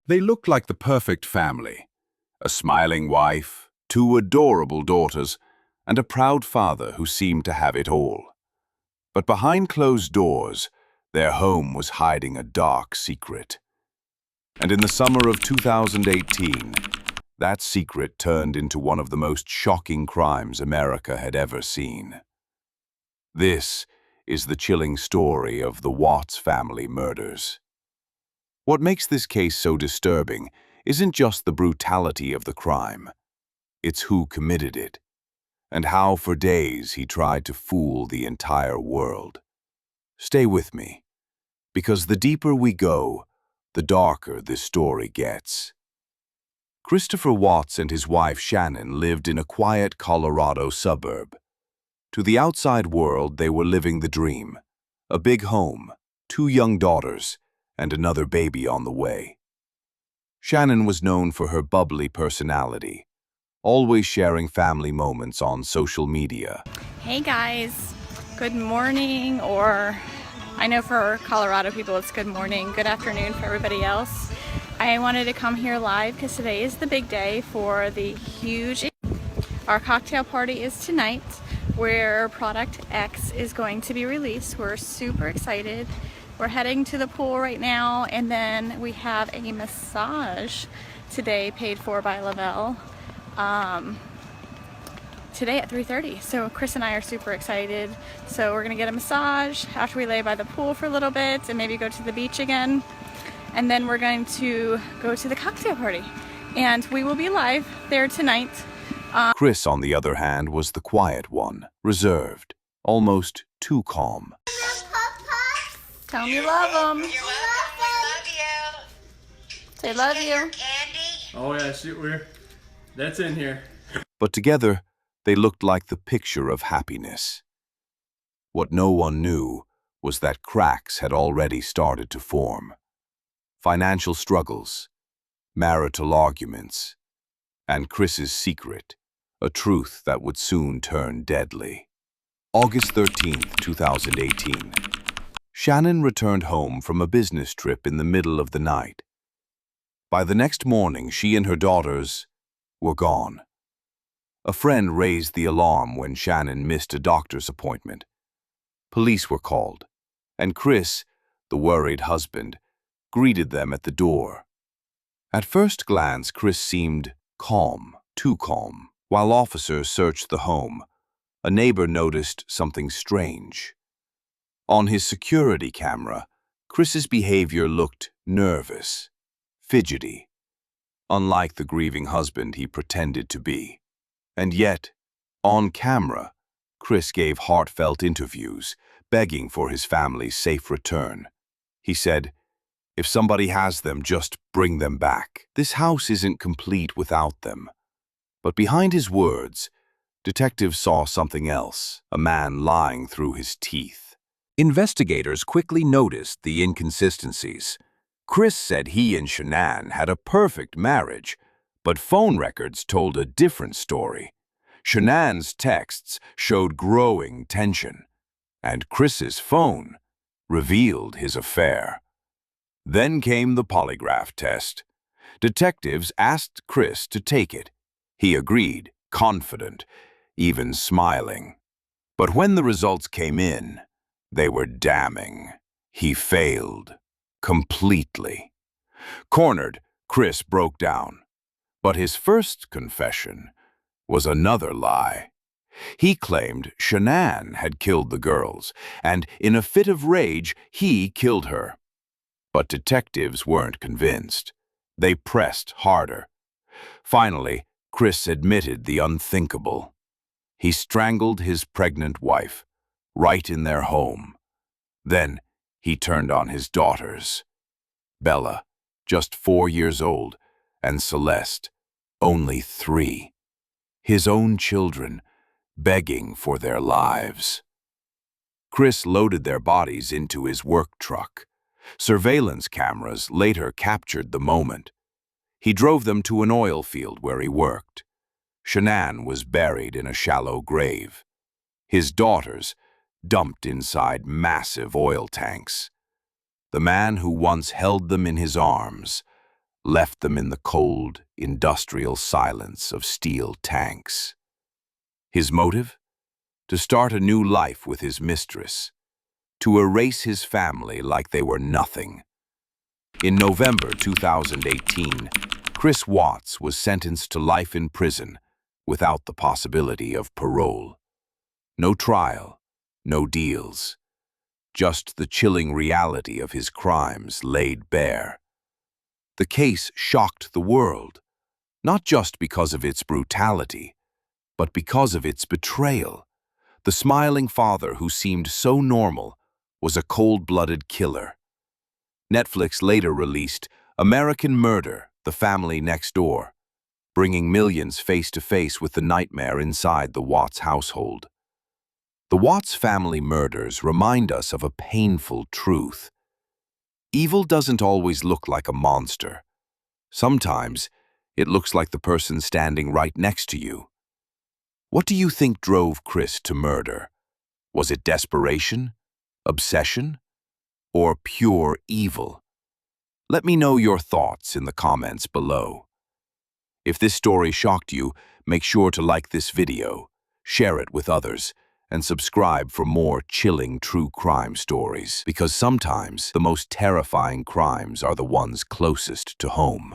They looked like the perfect family. A smiling wife, two adorable daughters, and a proud father who seemed to have it all. But behind closed doors, their home was hiding a dark secret. And in the summer of 2018, that secret turned into one of the most shocking crimes America had ever seen. This is the chilling story of the Watts family murders. What makes this case so disturbing isn't just the brutality of the crime, it's who committed it, and how for days he tried to fool the entire world. Stay with me, because the deeper we go, the darker this story gets. Christopher Watts and his wife Shanann lived in a quiet Colorado suburb. To the outside world, they were living the dream. A big home, two young daughters, and another baby on the way. Shanann was known for her bubbly personality, always sharing family moments on social media. Hey guys, good morning, or I know for Colorado people it's good morning, good afternoon for everybody else. I wanted to come here live because today is the big day for the huge. Our cocktail party is tonight, where Product X is going to be released. We're super excited. We're heading to the pool right now, and then we have a massage today paid for by Lavelle today at 3:30. So Chris and I are super excited. So we're gonna get a massage after we lay by the pool for a little bit and maybe go to the beach again. And then we're going to go to the cocktail party. And we will be live there tonight. Chris, on the other hand, was the quiet one, reserved, almost too calm. Tell them you love them. We love you. Say love you. Candy. Oh yeah, shoot, that's in here. But together, they looked like the picture of happiness. What no one knew was that cracks had already started to form. Financial struggles, marital arguments, and Chris's secret, a truth that would soon turn deadly. August 13th, 2018. Shanann returned home from a business trip in the middle of the night. By the next morning, she and her daughters were gone. A friend raised the alarm when Shanann missed a doctor's appointment. Police were called, and Chris, the worried husband, greeted them at the door. At first glance, Chris seemed calm, too calm. While officers searched the home, a neighbor noticed something strange. On his security camera, Chris's behavior looked nervous, fidgety, unlike the grieving husband he pretended to be. And yet, on camera, Chris gave heartfelt interviews, begging for his family's safe return. He said, "If somebody has them, just bring them back. This house isn't complete without them." But behind his words, detectives saw something else, a man lying through his teeth. Investigators quickly noticed the inconsistencies. Chris said he and Shanann had a perfect marriage, but phone records told a different story. Shanann's texts showed growing tension, and Chris's phone revealed his affair. Then came the polygraph test. Detectives asked Chris to take it. He agreed, confident, even smiling. But when the results came in, they were damning. He failed completely. Cornered, Chris broke down. But his first confession was another lie. He claimed Shanann had killed the girls, and in a fit of rage, he killed her. But detectives weren't convinced. They pressed harder. Finally, Chris admitted the unthinkable. He strangled his pregnant wife, right in their home. Then he turned on his daughters. Bella, just 4 years old, and Celeste, only 3. His own children, begging for their lives. Chris loaded their bodies into his work truck. Surveillance cameras later captured the moment. He drove them to an oil field where he worked. Shanann was buried in a shallow grave. His daughters dumped inside massive oil tanks. The man who once held them in his arms left them in the cold, industrial silence of steel tanks. His motive? To start a new life with his mistress, to erase his family like they were nothing. In November 2018, Chris Watts was sentenced to life in prison without the possibility of parole. No trial, no deals, just the chilling reality of his crimes laid bare. The case shocked the world, not just because of its brutality, but because of its betrayal. The smiling father who seemed so normal was a cold-blooded killer. Netflix later released American Murder: The Family Next Door, bringing millions face to face with the nightmare inside the Watts household. The Watts family murders remind us of a painful truth. Evil doesn't always look like a monster. Sometimes it looks like the person standing right next to you. What do you think drove Chris to murder? Was it desperation, obsession, or pure evil? Let me know your thoughts in the comments below. If this story shocked you, make sure to like this video, share it with others, and subscribe for more chilling true crime stories, because sometimes the most terrifying crimes are the ones closest to home.